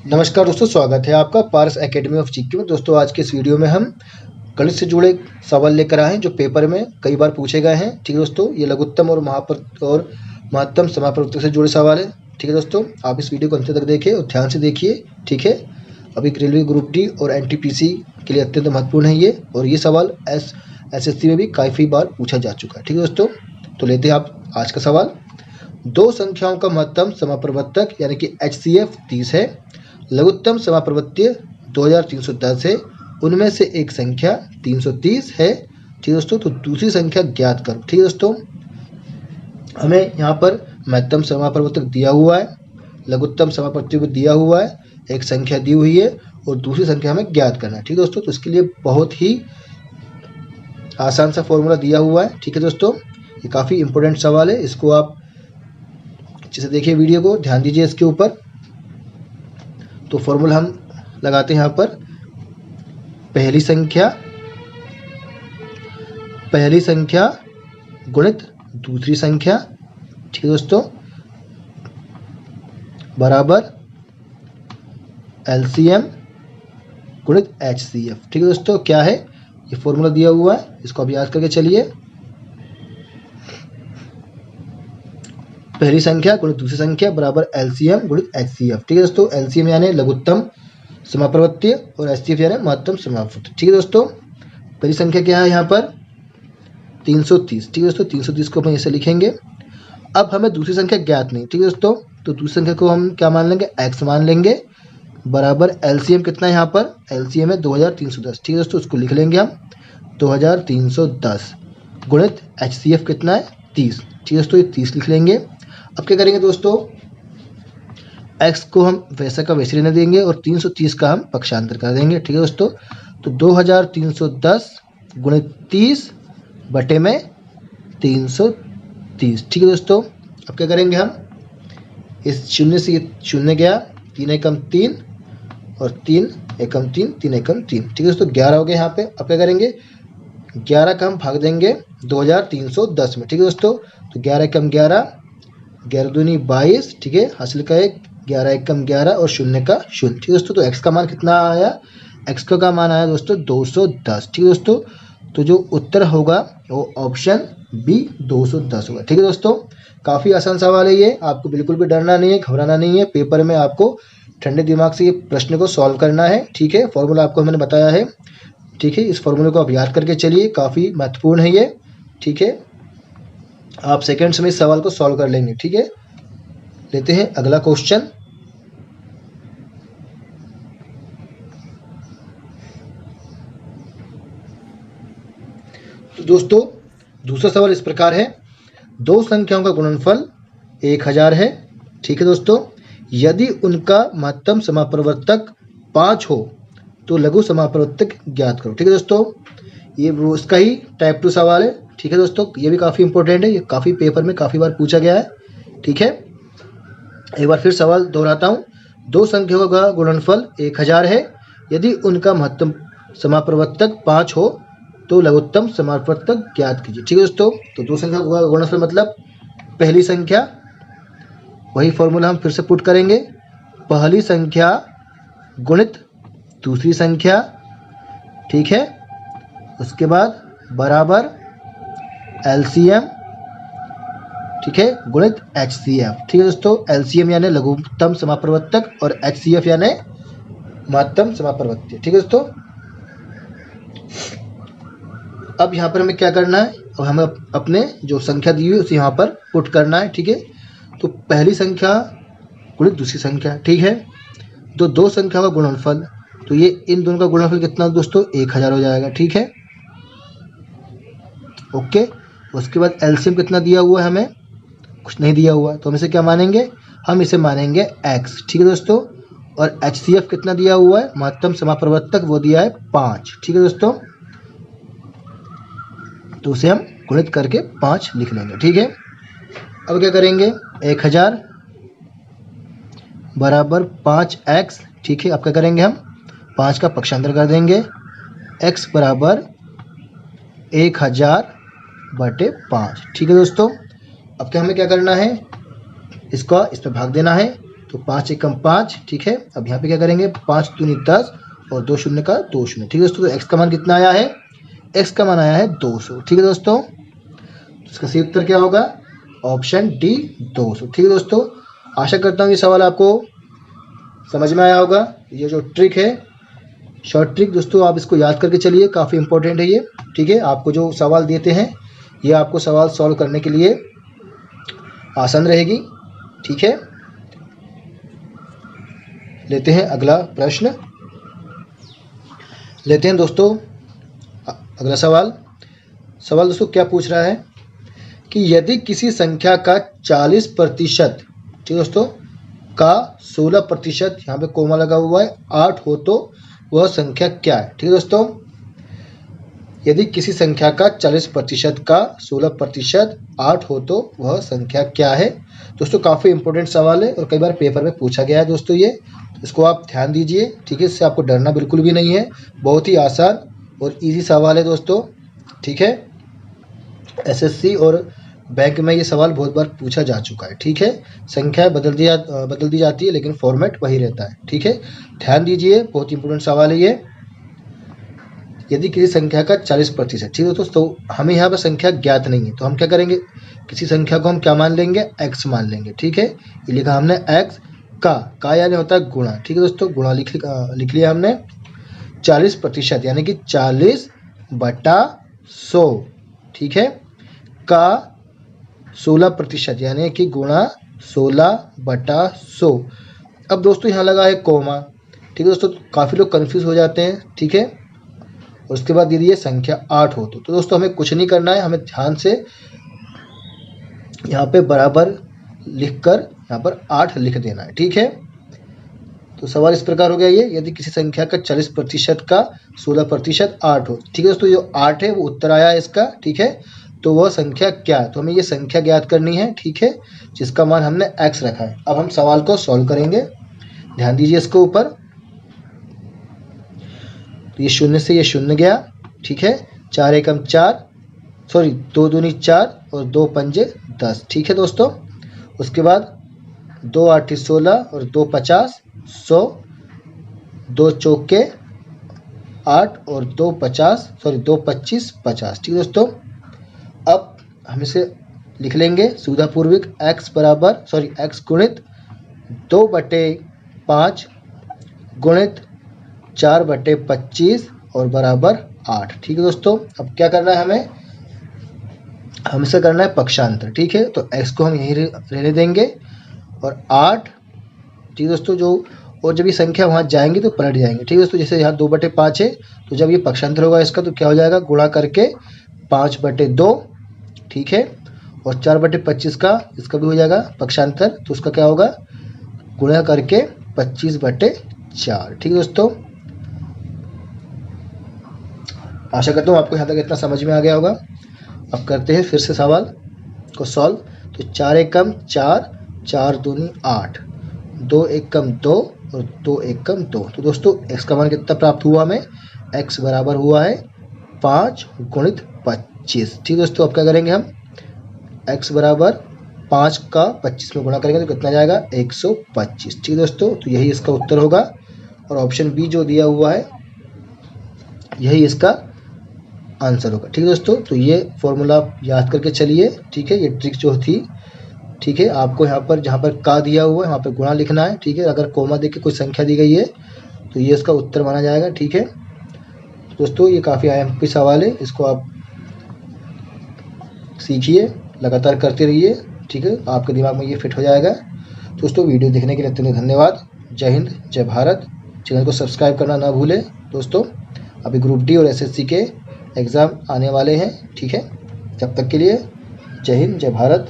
नमस्कार दोस्तों, स्वागत है आपका पारस एकेडमी ऑफ जीके में। दोस्तों आज के इस वीडियो में हम गणित से जुड़े सवाल लेकर आए हैं जो पेपर में कई बार पूछे गए हैं। ठीक है दोस्तों, ये लघुत्तम और महत्तम समापवर्तक से जुड़े सवाल है। ठीक है दोस्तों, आप इस वीडियो को अंत तक देखिए और ध्यान से देखिए। ठीक है, अभी रेलवे ग्रुप डी और एनटीपीसी के लिए अत्यंत महत्वपूर्ण है ये, और ये सवाल एसएससी में भी काफ़ी बार पूछा जा चुका है। ठीक है दोस्तों, तो लेते हैं आप आज का सवाल। दो संख्याओं का महत्तम समापवर्तक यानी कि HCF 30 है, लघुत्तम समापवर्त्य 2310 है, उनमें से एक संख्या 330 है। ठीक है दोस्तों, तो दूसरी संख्या ज्ञात करो। ठीक है दोस्तों, हमें यहाँ पर महत्तम समापवर्तक दिया हुआ है, लघुत्तम समापवर्त्य भी दिया हुआ है, एक संख्या दी हुई है और दूसरी संख्या हमें ज्ञात करना है। ठीक है दोस्तों, तो इसके लिए बहुत ही आसान सा फॉर्मूला दिया हुआ है। ठीक है दोस्तों, ये काफ़ी इंपॉर्टेंट सवाल है, इसको आप अच्छे से देखिए, वीडियो को ध्यान दीजिए इसके ऊपर। तो फॉर्मूला हम लगाते हैं यहाँ पर। पहली संख्या गुणित दूसरी संख्या, ठीक है दोस्तों, बराबर LCM गुणित HCF। ठीक है दोस्तों, क्या है ये फॉर्मूला दिया हुआ है, इसको आप याद करके चलिए। पहली संख्या गुणित दूसरी संख्या बराबर LCM गुणित HCF। ठीक है दोस्तों, LCM यानी लघुत्तम समापवर्त्य और HCF यानी महत्तम समापवर्त्य। ठीक है दोस्तों, पहली संख्या क्या है यहाँ पर 330। ठीक है दोस्तों, 330 को हम ऐसे लिखेंगे। अब हमें दूसरी संख्या ज्ञात नहीं। ठीक है दोस्तों, तो दूसरी संख्या को हम क्या मान लेंगे, x मान लेंगे, बराबर LCM कितना है यहाँ पर, LCM है 2310। ठीक है दोस्तों, उसको लिख लेंगे हम 2310 गुणित HCF कितना है 30। ठीक है दोस्तों, ये 30 लिख लेंगे। अब क्या करेंगे दोस्तों, x को हम वैसा का वैसे रहने देंगे और 330 का हम पक्षांतर कर देंगे। ठीक है दोस्तों, तो 2310 गुणित 30 बटे में 330। ठीक है दोस्तों, अब क्या करेंगे हम, इस शून्य से ये शून्य गया, 3 एकम 3 और 3 एकम 3, 3 एकम 3। ठीक है दोस्तों, 11 हो गए यहाँ पे। अब क्या करेंगे, 11 का हम भाग देंगे 2310 में। ठीक है दोस्तों, तो 11 एकम 11, 11 दूनी 22। ठीक है, हासिल का 1, 11 एकम 11 और शून्य का शून्य। ठीक है दोस्तों, तो x का मान कितना आया, x का मान आया दोस्तों 210। ठीक है दोस्तों, तो जो उत्तर होगा वो ऑप्शन बी 210 होगा। ठीक है दोस्तों, काफ़ी आसान सवाल है ये, आपको बिल्कुल भी डरना नहीं है, घबराना नहीं है। पेपर में आपको ठंडे दिमाग से ये प्रश्न को सॉल्व करना है। ठीक है, फॉर्मूला आपको मैंने बताया है। ठीक है, इस फॉर्मूले को आप याद करके चलिए, काफ़ी महत्वपूर्ण है ये। ठीक है, आप सेकंड्स में इस सवाल को सॉल्व कर लेंगे। ठीक है, लेते हैं अगला क्वेश्चन। तो दोस्तों दूसरा सवाल इस प्रकार है, दो संख्याओं का गुणनफल 1000 है। ठीक है दोस्तों, यदि उनका महत्तम समापवर्तक 5 हो तो लघु समापवर्तक ज्ञात करो। ठीक है दोस्तों, ये वो उसका ही टाइप 2 सवाल है। ठीक है दोस्तों, ये भी काफ़ी इंपॉर्टेंट है, ये काफ़ी पेपर में काफ़ी बार पूछा गया है। ठीक है, एक बार फिर सवाल दोहराता हूँ। दो संख्याओं का गुणनफल 1000 है, यदि उनका महत्तम समापवर्तक 5 हो तो लघुत्तम समापवर्तक ज्ञात कीजिए। ठीक है दोस्तों, तो दो संख्या का गुणनफल मतलब पहली संख्या, वही फॉर्मूला हम फिर से पुट करेंगे, पहली संख्या गुणित दूसरी संख्या। ठीक है, उसके बाद बराबर LCM, ठीक है, गुणित HCF। ठीक है दोस्तों, LCM यानी लघुत्तम समापवर्तक और HCF यानी महत्तम समापवर्त्य। ठीक है दोस्तों, अब यहाँ पर हमें क्या करना है, अब हमें अपने जो संख्या दी हुई है उसे यहाँ पर पुट करना है। ठीक है, तो पहली संख्या गुणित दूसरी संख्या। ठीक है, तो दो संख्या का गुणनफल, तो ये इन दोनों का गुणनफल कितना दोस्तों 1000 हो जाएगा। ठीक है, ओके। उसके बाद LCM कितना दिया हुआ है, हमें कुछ नहीं दिया हुआ, तो हम इसे क्या मानेंगे, हम इसे मानेंगे x। ठीक है दोस्तों, और HCF कितना दिया हुआ है, महत्तम समापवर्तक, वो दिया है 5। ठीक है दोस्तों, तो उसे हम गुणित करके 5 लिख लेंगे। ठीक है, अब क्या करेंगे, 1000 बराबर 5x। ठीक है, अब क्या करेंगे, हम 5 का पक्षांतर कर देंगे, x बराबर 1000 बटे 5। ठीक है दोस्तों, अब क्या हमें क्या करना है, इसका इस पर भाग देना है। तो 5 एकम 5, ठीक है। अब यहाँ पे क्या करेंगे, 5 दूनी 10 और 2 शून्य का 2 शून्य, ठीक है दोस्तों। तो x का मान कितना आया है, x का मान आया है 200, ठीक है दोस्तों। इसका सही उत्तर क्या होगा, ऑप्शन डी 200, ठीक है दोस्तों। आशा करता हूँ ये सवाल आपको समझ में आया होगा। ये जो ट्रिक है, शॉर्ट ट्रिक दोस्तों, आप इसको याद करके चलिए, काफ़ी इंपॉर्टेंट है ये, ठीक है। आपको जो सवाल देते हैं ये आपको सवाल सॉल्व करने के लिए आसान रहेगी, ठीक है। लेते हैं अगला प्रश्न, लेते हैं दोस्तों अगला सवाल दोस्तों क्या पूछ रहा है कि यदि किसी संख्या का 40%, ठीक है दोस्तों, का 16%, यहाँ पे कोमा लगा हुआ है, 8 हो तो वह संख्या क्या है, ठीक है दोस्तों। यदि किसी संख्या का 40% का 16% 8 हो तो वह संख्या क्या है। दोस्तों काफ़ी इंपॉर्टेंट सवाल है और कई बार पेपर में पूछा गया है दोस्तों ये, इसको आप ध्यान दीजिए, ठीक है। इससे आपको डरना बिल्कुल भी नहीं है, बहुत ही आसान और इजी सवाल है दोस्तों, ठीक है। एसएससी और बैंक में ये सवाल बहुत बार पूछा जा चुका है, ठीक है। संख्या बदल दी जाती है लेकिन फॉर्मेट वही रहता है, ठीक है। ध्यान दीजिए, बहुत इंपॉर्टेंट सवाल है ये। यदि किसी संख्या का 40%, ठीक है दोस्तों, हमें यहाँ पर संख्या ज्ञात नहीं है तो हम क्या करेंगे, किसी संख्या को हम क्या मान लेंगे, x मान लेंगे, ठीक है। ये लिखा हमने x का यानी होता है गुणा, ठीक है दोस्तों। गुणा लिख लिया हमने 40% यानी कि 40/100, ठीक है, का 16% यानी कि गुणा 16/100। अब दोस्तों यहाँ लगा है कोमा, ठीक है दोस्तों, काफ़ी लोग कंफ्यूज हो जाते हैं, ठीक है। और उसके बाद यदि ये संख्या 8 हो तो दोस्तों हमें कुछ नहीं करना है, हमें ध्यान से यहाँ पे बराबर लिखकर यहाँ पर 8 लिख देना है, ठीक है। तो सवाल इस प्रकार हो गया ये, यदि किसी संख्या का 40% का 16% 8 हो, ठीक है दोस्तों। जो 8 है वो उत्तर आया है इसका, ठीक है। तो वह संख्या क्या है, तो हमें ये संख्या ज्ञात करनी है, ठीक है, जिसका मान हमने x रखा है। अब हम सवाल को सॉल्व करेंगे, ध्यान दीजिए इसको ऊपर। तो ये शून्य से ये शून्य गया, ठीक है। 4 एकम 4, सॉरी 2 दूनी 4 और 2 पंजे 10, ठीक है दोस्तों। उसके बाद 2 8 16 और 2 50 100, 2 चौके 8 और 2 25 50, ठीक है दोस्तों। अब हम इसे लिख लेंगे सुविधापूर्वक, x गुणित 2/5 गुणित 4/25 और बराबर 8, ठीक है दोस्तों। अब क्या करना है, हमें इसे करना है पक्षांतर, ठीक है। तो x को हम यहीं रहने देंगे और 8, ठीक है दोस्तों, जो और जब ये संख्या वहाँ जाएंगी तो पलट जाएंगे, ठीक है दोस्तों। जैसे यहाँ 2/5 है तो जब ये पक्षांतर होगा इसका तो क्या हो जाएगा, गुणा करके 5/2, ठीक है। और 4/25 का इसका भी हो जाएगा पक्षांतर, तो उसका क्या होगा, गुणा करके 25/4, ठीक है दोस्तों। आशा करता हूँ आपको यहाँ तक इतना समझ में आ गया होगा। अब करते हैं फिर से सवाल को सॉल्व। तो 4 एकम 4, 4 दूनी 8, 2 एकम 2 और 2 एकम 2। तो दोस्तों x का मान कितना प्राप्त हुआ हमें, x बराबर हुआ है 5 गुणित 25, ठीक है दोस्तों। अब क्या करेंगे हम, x बराबर 5 का 25 में गुणा करेंगे तो कितना जाएगा, 125, ठीक है दोस्तों। तो यही इसका उत्तर होगा और ऑप्शन बी जो दिया हुआ है यही इसका आंसर होगा, ठीक है दोस्तों। तो ये फॉर्मूला आप याद करके चलिए, ठीक है। ये ट्रिक जो थी, ठीक है, आपको यहाँ पर जहाँ पर का दिया हुआ है वहाँ पर गुणा लिखना है, ठीक है। अगर कोमा देके कोई संख्या दी गई है तो ये इसका उत्तर माना जाएगा, ठीक है दोस्तों। ये काफ़ी IMP सवाल है, इसको आप सीखिए, लगातार करते रहिए, ठीक है, आपके दिमाग में ये फिट हो जाएगा। दोस्तों वीडियो देखने के लिए अत्यंत धन्यवाद। जय हिंद, जय भारत। चैनल को सब्सक्राइब करना ना भूलें दोस्तों। अभी ग्रुप डी और SSC के एग्ज़ाम आने वाले हैं, ठीक है। जब तक के लिए जय हिंद, जय भारत।